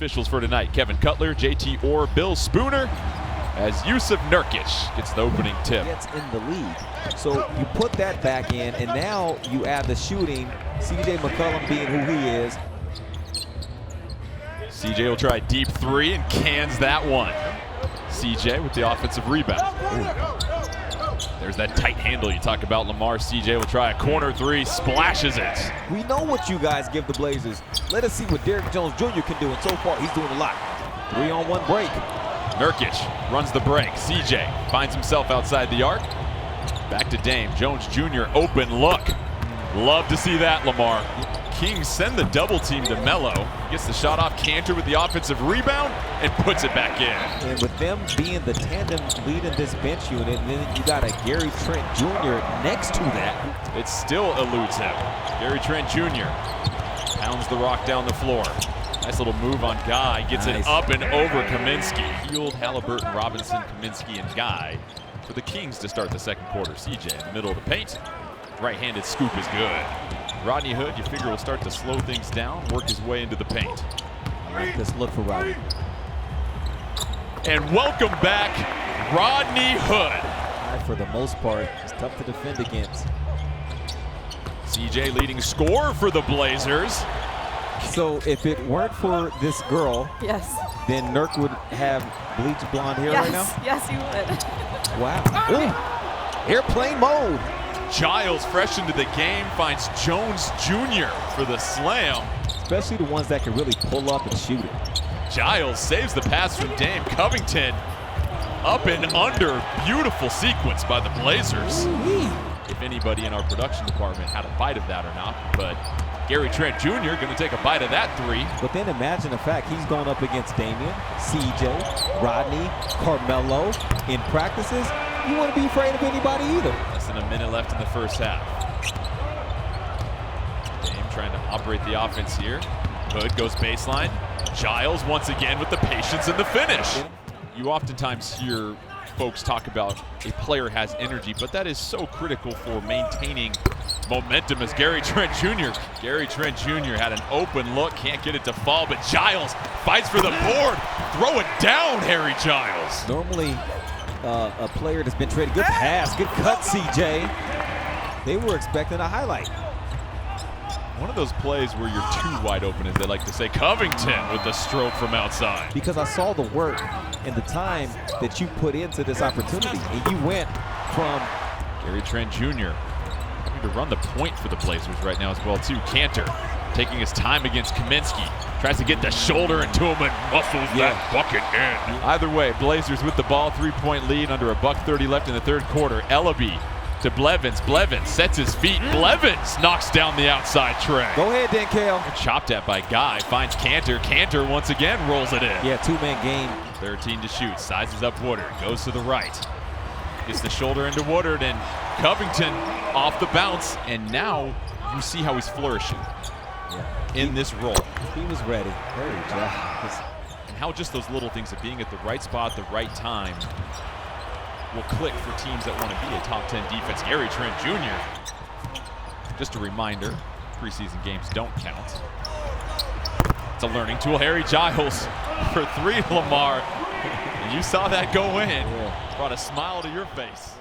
officials for tonight: Kevin Cutler, JT Orr, Bill Spooner, as Yusuf Nurkic gets the opening tip. Gets in the lead. So you put that back in, and now you add the shooting. CJ McCollum being who he is. CJ will try a deep three and cans that one. CJ with the offensive rebound. There's that tight handle you talk about, Lamar. CJ will try a corner three, splashes it. We know what you guys give the Blazers. Let us see what Derrick Jones Jr. can do, and so far he's doing a lot. 3-on-1 break. Nurkic runs the break. CJ finds himself outside the arc. Back to Dame. Jones Jr. open look. Love to see that, Lamar. Kings send the double team to Melo. Gets the shot off. Cantor with the offensive rebound and puts it back in. And with them being the tandem leading this bench unit, and then you got a Gary Trent Jr. next to that. It still eludes him. Gary Trent Jr. pounds the rock down the floor. Nice little move on Guy. Gets it up and over Kaminsky. Hield, Halliburton, Robinson, Kaminsky, and Guy for the Kings to start the second quarter. CJ in the middle of the paint. Right-handed scoop is good. Rodney Hood, you figure, will start to slow things down, work his way into the paint. I like this look for Rodney. And welcome back, Rodney Hood. For the most part, it's tough to defend against. CJ leading scorer for the Blazers. So if it weren't for this girl, yes, then Nurk would have bleached blonde hair right now? Yes, he would. Wow. Ooh. Airplane mode. Giles, fresh into the game, finds Jones Jr. for the slam. Especially the ones that can really pull up and shoot it. Giles saves the pass from Dame. Covington up and under. Beautiful sequence by the Blazers. If anybody in our production department had a bite of that or not, but Gary Trent Jr. going to take a bite of that three. But then imagine the fact he's going up against Damian, CJ, Rodney, Carmelo in practices. You wouldn't be afraid of anybody either. Less than a minute left in the first half. Dame trying to operate the offense here. Hood goes baseline. Giles once again with the patience and the finish. You oftentimes hear folks talk about a player has energy, but that is so critical for maintaining momentum as Gary Trent Jr. Gary Trent Jr. had an open look, can't get it to fall, but Giles fights for the board. Throw it down, Harry Giles. Normally, a player that's been traded. Good pass, good cut, CJ. They were expecting a highlight. One of those plays where you're too wide open, as they like to say. Covington with the stroke from outside. Because I saw the work and the time that you put into this opportunity, and you went from Gary Trent Jr. having to run the point for the Blazers right now as well, too. Cantor taking his time against Kaminsky. Tries to get the shoulder into him and muscles that bucket in. Either way, Blazers with the ball, 3-point lead under $1:30 left in the third quarter. Ellaby to Blevins. Blevins sets his feet. Blevins knocks down the outside tray. Go ahead, then, Kale. Chopped at by Guy. Finds Cantor. Cantor once again rolls it in. Yeah, two-man game. 13 to shoot. Sizes up Woodard. Goes to the right. Gets the shoulder into Woodard, and Covington off the bounce. And now you see how he's flourishing in this role. He was ready. Very job. And how just those little things of being at the right spot at the right time will click for teams that want to be a top 10 defense. Gary Trent Jr. Just a reminder, preseason games don't count. It's a learning tool. Harry Giles for three, Lamar. And you saw that go in. Brought a smile to your face.